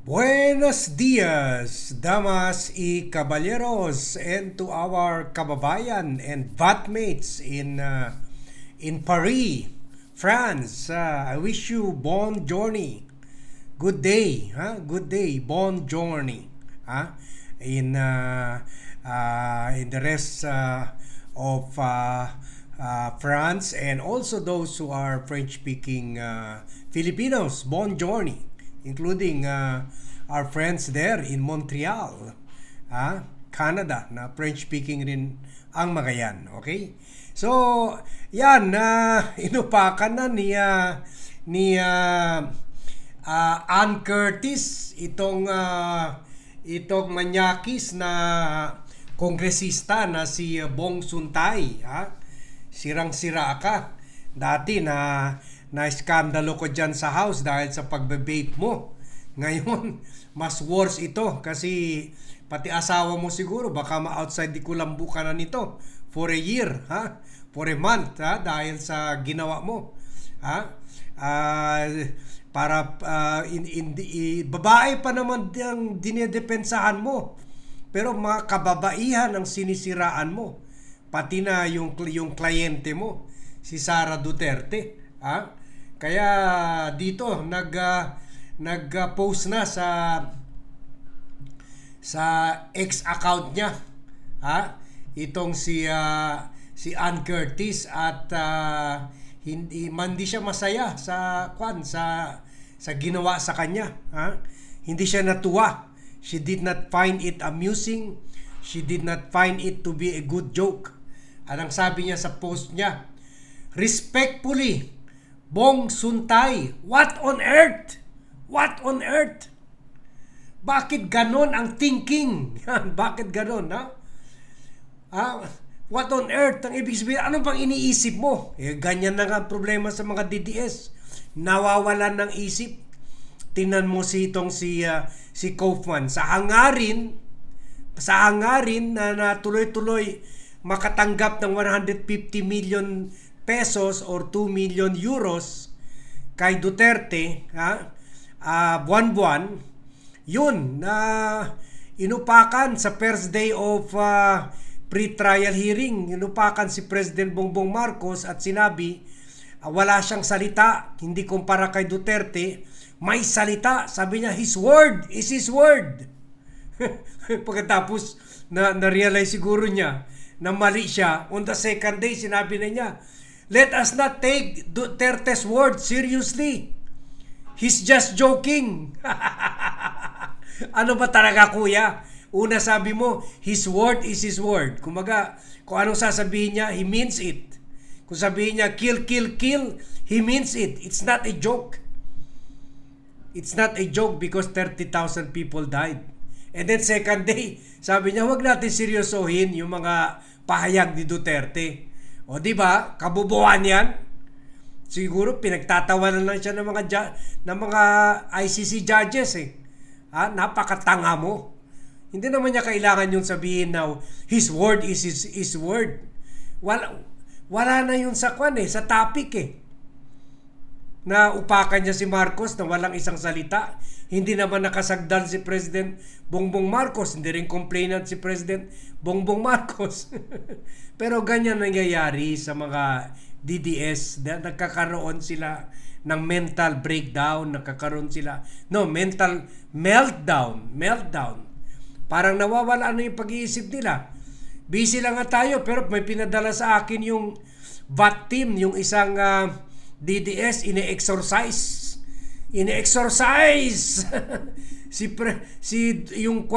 Buenos dias, damas y caballeros, and to our kababayan and batmates in Paris, France. I wish you bon journey. Good day, huh? Good day, bon journey, huh? In the rest of France, and also those who are French-speaking Filipinos, bon journey, including our friends there in Montreal, Canada, na French-speaking rin ang mga yan, okay? So, yan, inupakan na ni Ann Curtis itong manyakis na kongresista na si Bong Suntay, sirang-sira ka. Dati na iskandalo ko dyan sa house dahil sa pagbe-vape mo. Ngayon, mas worse ito kasi pati asawa mo siguro baka ma-outside di kulambu ka na nito for a year, for a month, dahil sa ginawa mo. Babae pa naman ang dinedepensahan mo. Pero mga kababaihan ang sinisiraan mo. Pati na yung kliyente mo, si Sara Duterte. Kaya dito nag-post na sa X account niya, itong si Ann Curtis, at hindi siya masaya sa ginawa sa kanya, hindi siya natuwa. She did not find it amusing. She did not find it to be a good joke. Anong sabi niya sa post niya? Respectfully, Bong Suntay, what on earth? What on earth? Bakit ganon ang thinking? Bakit ganon, what on earth? Ang ibig sabihin, ano bang iniisip mo? Ganyan na nga problema sa mga DDS. Nawawalan ng isip. Tingnan mo si Kaufman. Sa hangarin na tuloy-tuloy makatanggap ng 150 million pesos or 2 million euros kay Duterte, buwan-buwan, yun na inupakan sa first day of pre-trial hearing. Inupakan si President Bongbong Marcos at sinabi wala siyang salita, hindi kumpara kay Duterte. May salita, sabi niya, his word is his word. Pagkatapos na-realize siguro niya na mali siya, on the second day sinabi na niya, let us not take Duterte's word seriously. He's just joking. Ano ba talaga, kuya? Una sabi mo, his word is his word. Kumaga, kung anong sasabihin niya, he means it. Kung sabihin niya, kill, kill, kill, he means it. It's not a joke. It's not a joke because 30,000 people died. And then second day, sabi niya, wag natin seryosohin yung mga pahayag ni Duterte. O di ba? Kabubuan yan. Siguro pinagtatawanan lang siya ng mga ICC judges napakatanga mo. Hindi naman niya kailangan yung sabihin na his word is his word. Wala na yun sa sa topic na upakan niya si Marcos na walang isang salita. Hindi naman nakasagdal si President Bongbong Marcos. Hindi rin complainant si President Bongbong Marcos. Pero ganyan nangyayari sa mga DDS. Nagkakaroon sila ng mental breakdown. Nagkakaroon sila mental meltdown. Parang nawawala yung pag-iisip nila. Busy lang nga tayo, pero may pinadala sa akin yung VAT team, yung isang DDS, ine-exorcise yung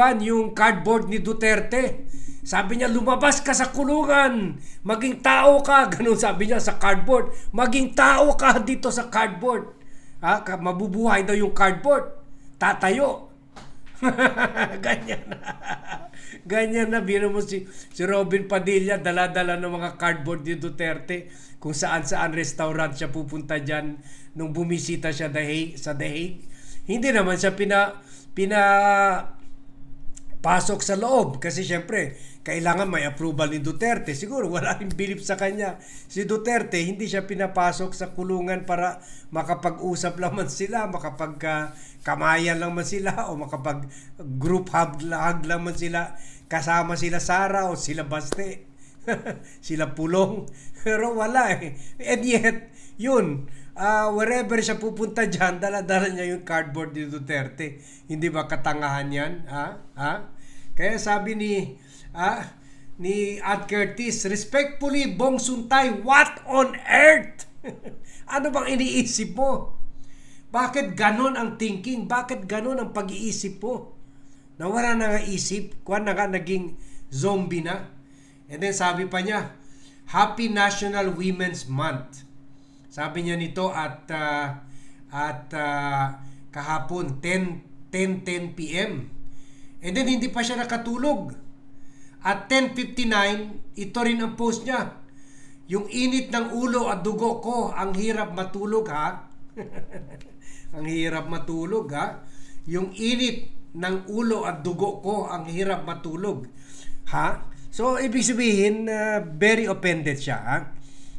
cardboard ni Duterte. Sabi niya, lumabas ka sa kulungan, maging tao ka. Ganun sabi niya sa cardboard, maging tao ka dito sa cardboard. Mabubuhay daw yung cardboard, tatayo. Ganyan na biro mo si Robin Padilla, dala-dala ng mga cardboard ni Duterte, kung saan restaurant siya pupunta dyan nung bumisita siya sa The Hague. Hindi naman siya pasok sa loob. Kasi syempre, kailangan may approval ni Duterte. Siguro wala rin bilib sa kanya. Si Duterte, hindi siya pinapasok sa kulungan para makapag-usap lang man sila, makapag-kamayan lang man sila, o makapag-group hug lang man sila. Kasama sila Sara o sila Baste. Sila Pulong. Pero wala eh. And yet, yun, wherever siya pupunta dyan, dala-dala niya yung cardboard ni Duterte. Hindi ba katangahan yan? Kaya sabi ni Ad Curtis, respectfully, Bong Suntay, what on earth? Ano bang iniisip mo? Bakit ganon ang thinking? Bakit ganon ang pag-iisip mo? Nawala na nga isip, kuwan na nga naging zombie na. And then sabi pa niya, Happy National Women's Month. Sabi niya nito at kahapon 10 p.m. And then hindi pa siya nakatulog. At 10:59, ito rin ang post niya. Yung init ng ulo at dugo ko, ang hirap matulog ha. Ang hirap matulog ha. Yung init ng ulo at dugo ko, ang hirap matulog ha. So, ibig sabihin, very offended siya.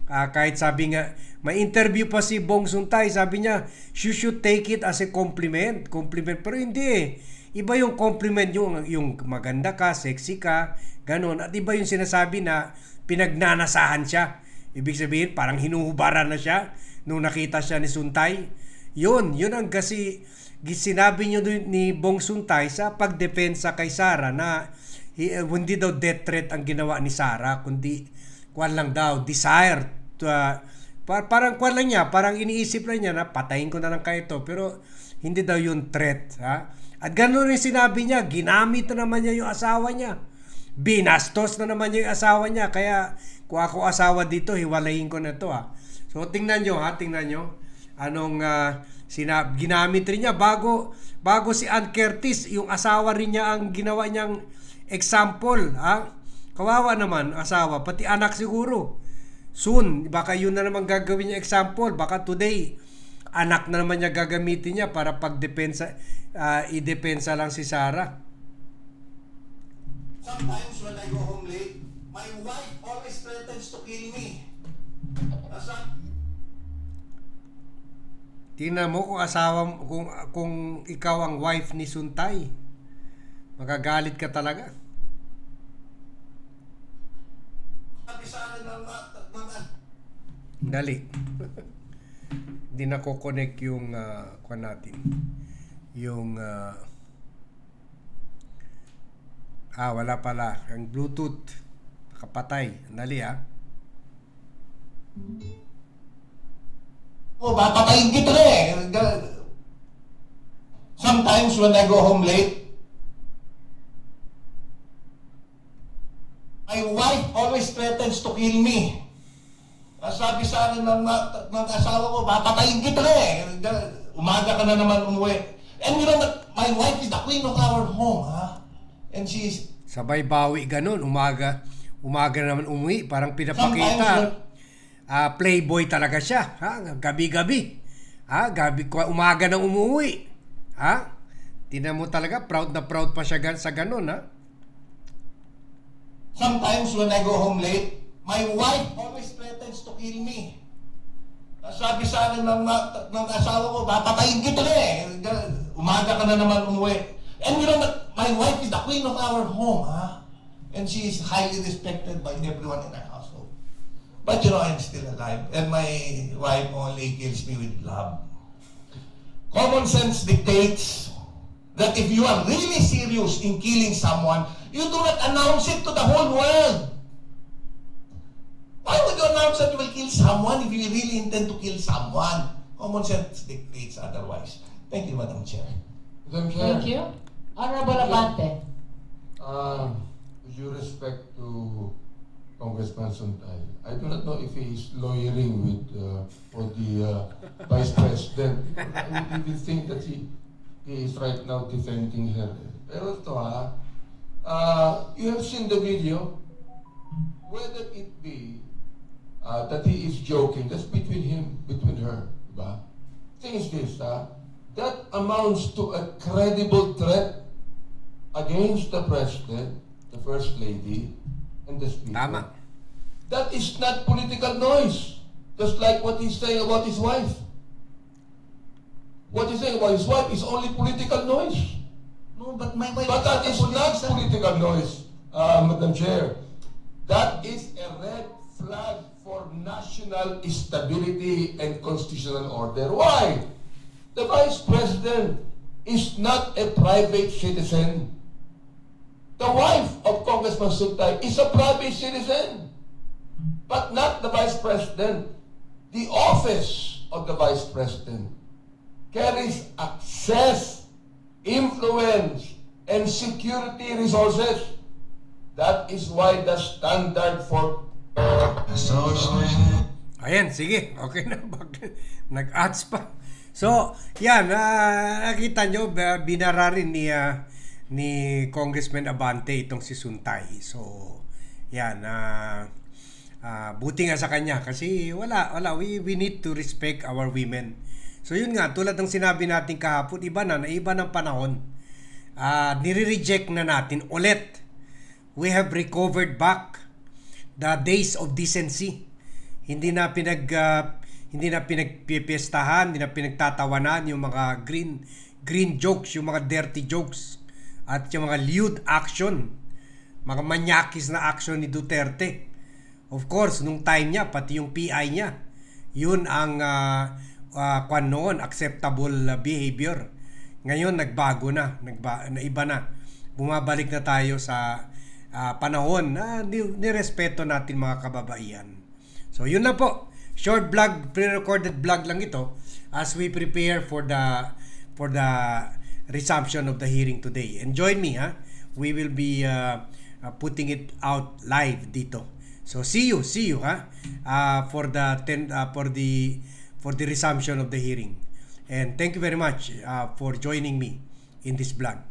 Kahit sabi nga, may interview pa si Bong Suntay, sabi niya, you should take it as a compliment. Compliment, pero hindi eh. Iba yung compliment, yung maganda ka, sexy ka, ganun. At iba yung sinasabi na pinagnanasahan siya. Ibig sabihin, parang hinuhubaran na siya nung nakita siya ni Suntay. Yun ang kasi sinabi niyo ni Bong Suntay sa pagdepensa kay Sara na hindi daw death threat ang ginawa ni Sara, kundi kwan lang daw, desire to, parang kwan lang niya, parang iniisip lang niya na patayin ko na lang kayo to, pero hindi daw yung threat ha? At ganoon rin sinabi niya, ginamit na naman niya yung asawa niya, binastos na naman niya yung asawa niya, kaya kung ako asawa dito, hiwalayin ko na to ha. So tingnan nyo anong ginamit rin niya bago si Ann Curtis, yung asawa rin niya ang ginawa niyang example, ha? Kawawa naman, asawa, pati anak siguro. Soon, baka yun na naman gagawin niya example. Baka today, anak na naman niya gagamitin niya para pagdepensa, idepensa lang si Sara. Sometimes when I go home late, my wife always threatens to kill me. Tingnan mo kung asawa, kung ikaw ang wife ni Suntay, magagalit ka talaga. Dali. Hindi na ko-connect yung kuwan natin. Yung wala pala. Ang Bluetooth nakapatay. Dali Papatayin kita na eh. Sometimes when I go home late, my wife always threatens to kill me. Sabi sa akin ng asawa ko, papatayin kita na eh. Umaga ka na naman umuwi. And you know, my wife is the queen of our home, ha? And she's... Sabay bawi ganun. Umaga naman umuwi. Parang pinapakita. Playboy talaga siya. Ha? Gabi-gabi. Umaga nang umuwi. Ha? Tingnan mo talaga, proud na proud pa siya sa ganun, ha? Sometimes when I go home late, my wife always threatens to kill me. Sabi sa akin ng asawa ko, papatayin kita na eh. Umaga ka na naman umuwi. And you know, my wife is the queen of our home, ha? And she is highly respected by everyone in our household. But you know, I'm still alive. And my wife only kills me with love. Common sense dictates that if you are really serious in killing someone, you do not announce it to the whole world. Why would you announce that you will kill someone if you really intend to kill someone? Common sense dictates otherwise. Thank you, Madam Chair. Madam Chair. Thank you. Honorable Abante. With due respect to Congressman Suntay, I do not know if he is lawyering with for the Vice President. I even think that he is right now defending her. Pero ito you have seen the video. Whether it be that he is joking, that's between her, diba? Thing is this, that amounts to a credible threat against the President, the First Lady, and the Speaker. Tama. That is not political noise. Just like what he's saying about his wife. What he's saying about his wife is only political noise. No, but my wife But that is not politician. political noise, Madam Chair. That is a red flag for national stability and constitutional order. Why? The Vice President is not a private citizen. The wife of Congressman Suktay is a private citizen, but not the Vice President. The office of the Vice President carries access, influence, and security resources. That is why the standard for Ayan, sige. Okay na. Nag-ads pa. So, yan. Nakita nyo, binara rin ni Congressman Abante itong si Suntay. So, yan. Buti nga sa kanya kasi wala. We need to respect our women. So, yun nga. Tulad ng sinabi natin kahapon, iba ng panahon. Nire-reject na natin ulit. We have recovered back the days of decency. Hindi na pinagpipiestahan, hindi na pinagtatawanan yung mga green jokes, yung mga dirty jokes at yung mga lewd action, mga manyakis na action ni Duterte. Of course, nung time niya, pati yung PI niya, yun ang noon, acceptable behavior. Ngayon, nagbago na, iba na. Bumabalik na tayo sa panahon na nirespeto natin mga kababaihan. So yun lang po. Short vlog, pre-recorded vlog lang ito as we prepare for the resumption of the hearing today. And join me, ha. We will be putting it out live dito. So see you, ha. For the resumption of the hearing. And thank you very much for joining me in this vlog.